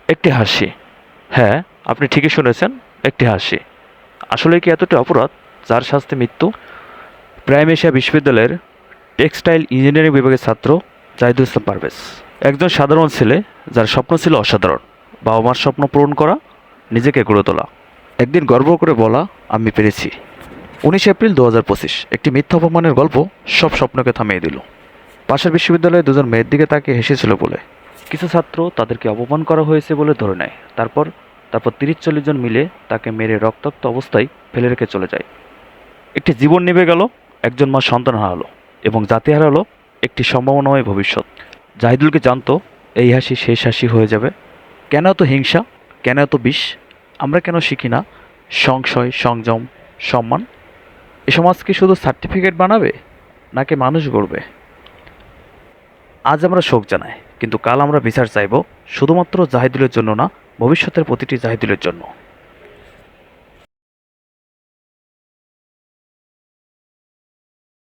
একটি হাসি। হ্যাঁ, আপনি ঠিকই শুনেছেন, একটি হাসি। আসলে কি এতটা অপরাধ যার শাস্তি মৃত্যু? প্রাইম এশিয়া বিশ্ববিদ্যালয়ের টেক্সটাইল ইঞ্জিনিয়ারিং বিভাগের ছাত্র জাহিদুল ইসলাম পারভেজ। একজন সাধারণ ছেলে যার স্বপ্ন ছিল অসাধারণ। বাবা মার স্বপ্ন পূরণ করা, নিজেকে গড়ে তোলা। একদিন গর্ব করে বলা, আমি পেরেছি। 19 এপ্রিল 2025 একটি মিথ্যা অপমানের গল্প সব স্বপ্নকে থামিয়ে দিল। পাশের বিশ্ববিদ্যালয়ে দুজন মেয়ের দিকে তাকিয়ে হেসেছিল বলে কিছু ছাত্র তাদেরকে অপমান করা হয়েছে বলে ধরে নেয়। তারপর তারপর 30-40 জন মিলে তাকে মেরে রক্তাক্ত অবস্থায় ফেলে রেখে চলে যায়। একটি জীবন নিভে গেল, একজন মা সন্তান হারালো, এবং জাতি হারালো একটি সম্ভাবনাময় ভবিষ্যৎ। জাহিদুলকে জানতো এই হাসি শেষ হাসি হয়ে যাবে। কেন এত হিংসা, কেন এত বিষ? আমরা কেন শিখি না সংশয়, সংযম, সম্মান? এ সমাজ কি শুধু সার্টিফিকেট বানাবে, নাকি মানুষ গড়বে? আজ আমরা শোক জানাই, কিন্তু কাল আমরা বিচার চাইব, শুধুমাত্র জাহিদুলের জন্য না, ভবিষ্যতের প্রতিটি জাহিদুলের জন্য।